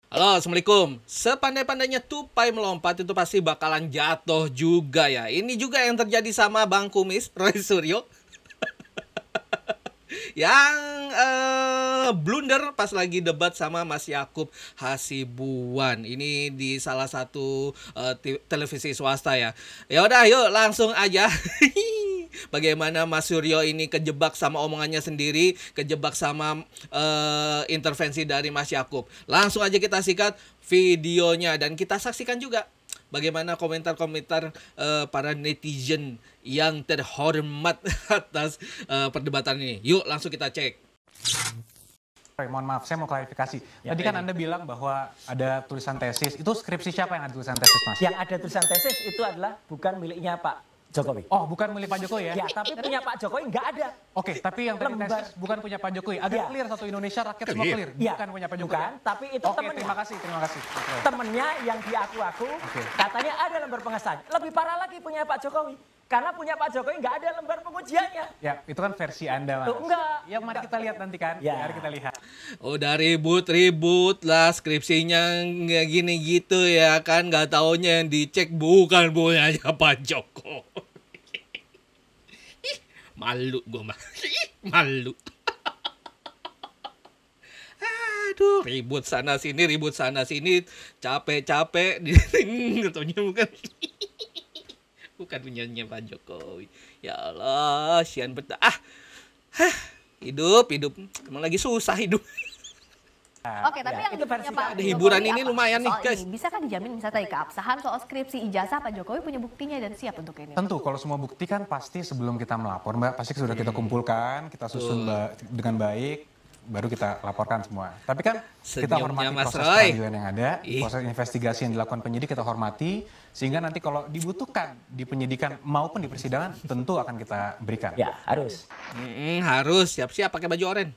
Halo, Assalamualaikum. Sepandai-pandainya tupai melompat itu pasti bakalan jatuh juga ya. Ini juga yang terjadi sama Bang Kumis, Roy Suryo. Yang blunder pas lagi debat sama Mas Yakub Hasibuan. Ini di salah satu televisi swasta ya. Ya udah, yuk langsung aja. Bagaimana Mas Suryo ini kejebak sama omongannya sendiri, kejebak sama intervensi dari Mas Yakub. Langsung aja kita sikat videonya dan kita saksikan juga bagaimana komentar-komentar para netizen yang terhormat atas perdebatan ini. Yuk langsung kita cek. Mohon maaf, saya mau klarifikasi. Ya, Tadi kan Anda bilang bahwa ada tulisan tesis. Itu skripsi siapa yang ada tulisan tesis, Mas? Yang ada tulisan tesis itu adalah bukan miliknya Pak Jokowi. Oh, bukan milik Pak Jokowi ya? Ya, tapi punya Pak Jokowi nggak ada. Oke, tapi yang tadi tesis bukan punya Pak Jokowi. Agak Ya. clear satu Indonesia, rakyat semua clear. Ya, Bukan punya Pak Jokowi. bukan, tapi itu Oke, temennya. terima kasih. Temennya yang diaku-aku, katanya ada lembar pengesahan. Lebih parah lagi punya Pak Jokowi. Karena punya Pak Jokowi nggak ada lembar pengujiannya. Ya, itu kan versi Anda, Mas. Tuh, enggak. Ya, mari kita lihat nanti kan. Ya. Mari kita lihat. Udah ribut-ribut lah skripsinya nggak gini gitu ya kan. Nggak taunya yang dicek bukan punyanya Pak Joko. Malu gue mah. Malu. Aduh, ribut sana sini, capek-capek. Katanya bukan. Bukan punyanya Pak Jokowi. Ya Allah, sian betah. Hidup. Emang lagi susah hidup. Oke, tapi yang itu versi dipunya Pak ada hiburan Jokowi ini apa? lumayan nih, Soal guys. ini, bisa kan dijamin misalnya tadi keabsahan soal skripsi ijazah Pak Jokowi punya buktinya dan siap untuk ini? Tentu, kalau semua bukti kan pasti sebelum kita melapor, Mbak, pasti sudah kita kumpulkan, kita susun dengan baik, baru kita laporkan semua. Tapi kan kita Senyumnya hormati Mas proses Roy. peradilan yang ada, Ih. proses investigasi yang dilakukan penyidik kita hormati, sehingga nanti kalau dibutuhkan di penyidikan maupun di persidangan, tentu akan kita berikan. Ya, harus. Harus siap-siap pakai baju oranye.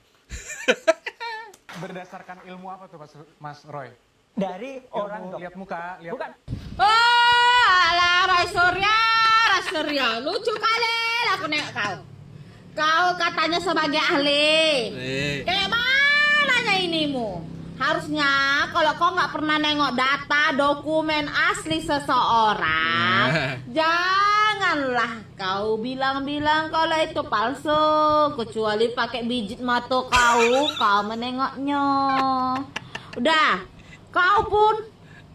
Berdasarkan ilmu apa tuh Mas Roy? Dari orang Ilmu lihat muka, lihat... Bukan. Oh, alah Rai Surya, lucu kali aku nengok kau. Kau katanya sebagai ahli. Kayak mananya inimu? Harusnya kalau kau nggak pernah nengok data dokumen asli seseorang, janganlah kau bilang-bilang kalau itu palsu. Kecuali pakai biji mata kau menengoknya. Udah, kau pun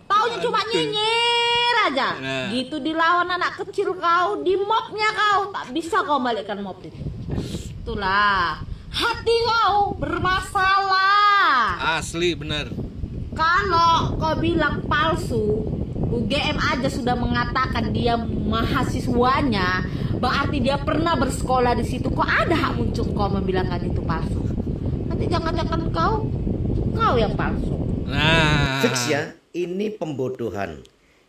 taunya cuma nyinyir aja. Nah. Gitu dilawan anak kecil kau, di mobnya kau tak bisa kau balikkan mob itu. Itulah hati kau bermasalah. Asli bener. Kalau kau bilang palsu, UGM aja sudah mengatakan dia mahasiswanya, berarti dia pernah bersekolah di situ. Kok ada hak muncul kau membilangkan itu palsu? Nanti jangan-jangan kau yang palsu. Nah, Fix ya, ini pembodohan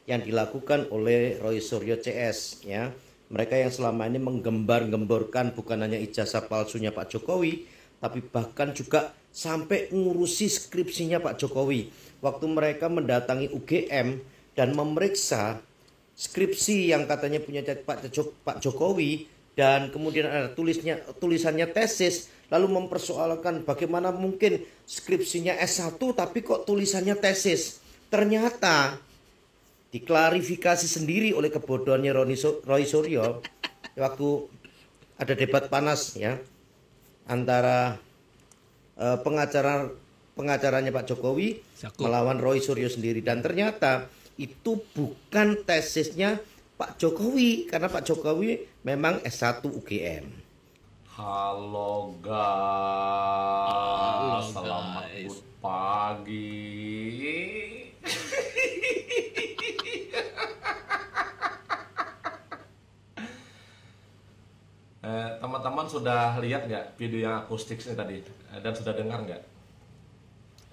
yang dilakukan oleh Roy Suryo CS ya. Mereka yang selama ini menggembar-gemborkan bukan hanya ijazah palsunya Pak Jokowi, tapi bahkan juga sampai ngurusi skripsinya Pak Jokowi. Waktu mereka mendatangi UGM dan memeriksa skripsi yang katanya punya Pak Jokowi dan kemudian ada tulisannya tesis, lalu mempersoalkan bagaimana mungkin skripsinya S1 tapi kok tulisannya tesis. Ternyata diklarifikasi sendiri oleh kebodohannya Roy Suryo waktu ada debat panas ya antara pengacaranya Pak Jokowi melawan Roy Suryo sendiri, dan ternyata itu bukan tesisnya Pak Jokowi karena Pak Jokowi memang S1 UGM. Halo guys, selamat guys. pagi. Teman-teman sudah lihat nggak video yang akustik tadi dan sudah dengar nggak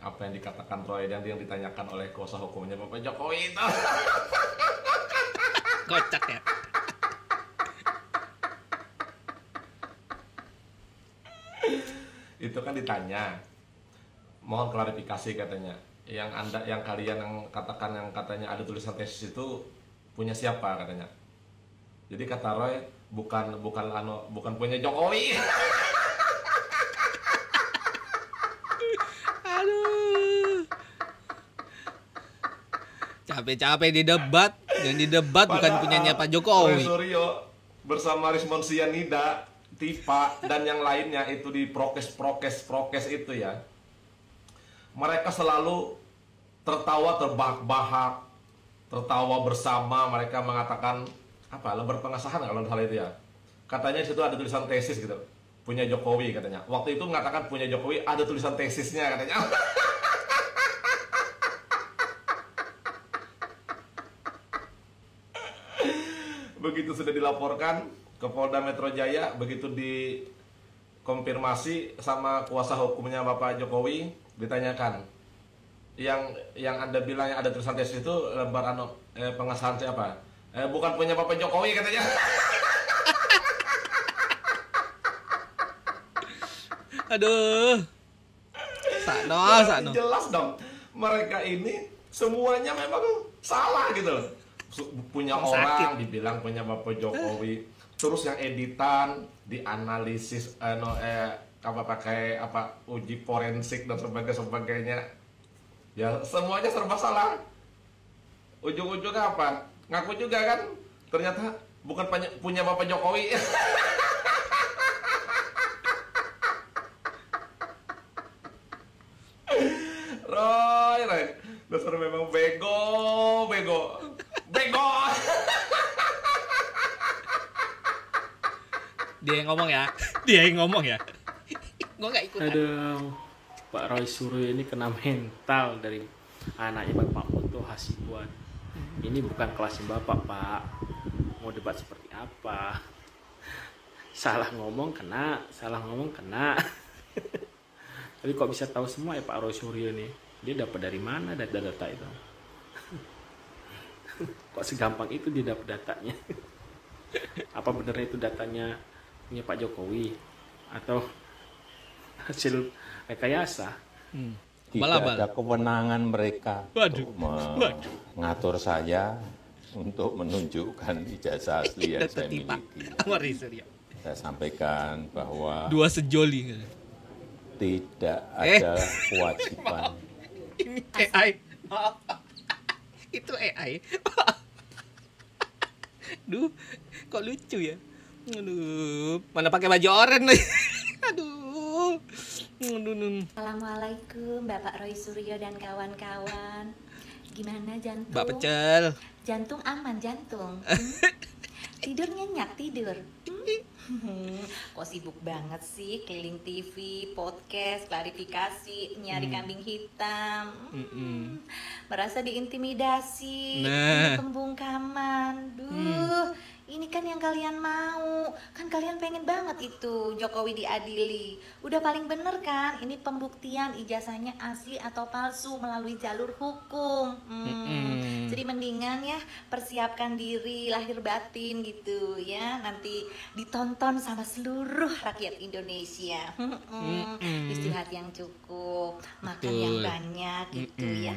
apa yang dikatakan Roy dan yang ditanyakan oleh kuasa hukumnya Bapak Jokowi itu? kocak ya. Itu kan ditanya, mohon klarifikasi katanya. Yang kalian yang katanya ada tulisan tesis itu punya siapa katanya. Jadi kata Roy bukan punya Jokowi. Aduh. Capek-capek di debat, yang di debat bukan Padahal punyanya Pak Roy Jokowi. Suryo bersama Rismon Sianida, Tipa dan yang lainnya itu di prokes itu ya. Mereka selalu tertawa terbahak-bahak, tertawa bersama. Mereka mengatakan apa? Lembar pengesahan kalau hal itu ya. Katanya di situ ada tulisan tesis gitu. Punya Jokowi katanya. Waktu itu mengatakan punya Jokowi ada tulisan tesisnya katanya. Begitu sudah dilaporkan ke Polda Metro Jaya, begitu dikonfirmasi sama kuasa hukumnya Bapak Jokowi, ditanyakan, yang Anda bilang yang ada tulisan tesis itu lembar pengesahan siapa? Bukan punya Bapak Jokowi katanya. Aduh. Sakno. Jelas dong, mereka ini semuanya memang salah gitu loh. Punya orang dibilang punya Bapak Jokowi, terus yang editan dianalisis pakai uji forensik dan sebagainya, ya semuanya serba salah. Ujung-ujungnya apa? Ngaku juga kan ternyata bukan punya Bapak Jokowi. Roy, dasar memang bego. Dia yang ngomong ya. Gue nggak ikutan. Aduh, Pak Roy Suryo ini kena mental dari anaknya Bapak Putu Hasibuan. Ini bukan kelasnya Bapak, Pak. Mau debat seperti apa? Salah ngomong kena. Tapi kok bisa tahu semua ya Pak Roy Suryo ini? Dia dapat dari mana data-data itu? Kok segampang itu dia dapat datanya? Apa benar itu datanya punya Pak Jokowi atau hasil rekayasa? Tidak ada kewenangan mereka Waduh. untuk mengatur saya untuk menunjukkan ijazah asli yang saya miliki. Saya sampaikan bahwa Dua sejoli. tidak ada kewajiban. Ini AI. Itu AI. Duh, kok lucu ya? Aduh, mana pakai baju oranye lagi. Aduh. Assalamualaikum Bapak Roy Suryo dan kawan-kawan. Gimana jantung? Mbak Pecel. Jantung aman jantung. Tidur nyenyak tidur. Kok sibuk banget sih keliling TV, podcast, klarifikasi, nyari kambing hitam. Merasa diintimidasi, ini pembungkaman. Duh, ini kan yang kalian mau. Kan kalian pengen banget itu Jokowi diadili. Udah paling bener kan? Ini pembuktian ijazahnya asli atau palsu melalui jalur hukum. Jadi mendingan ya persiapkan diri lahir batin gitu ya. Nanti ditonton sama seluruh rakyat Indonesia. Istirahat yang cukup, makan yang banyak gitu ya.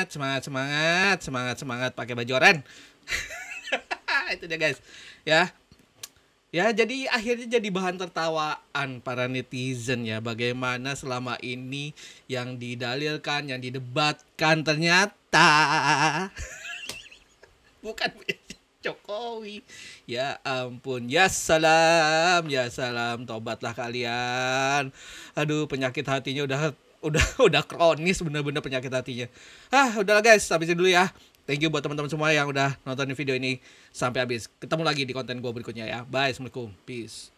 Semangat pakai baju oranye. Itu dia guys. Ya, jadi akhirnya jadi bahan tertawaan para netizen ya. Bagaimana selama ini yang didalilkan, yang didebatkan ternyata bukan Jokowi. Ya ampun, ya salam, tobatlah kalian. Aduh, penyakit hatinya udah kronis bener-bener penyakit hatinya. Udahlah guys, habisin dulu ya. Thank you buat teman-teman semua yang udah nonton video ini sampai habis. Ketemu lagi di konten gue berikutnya ya. Bye, assalamualaikum, peace.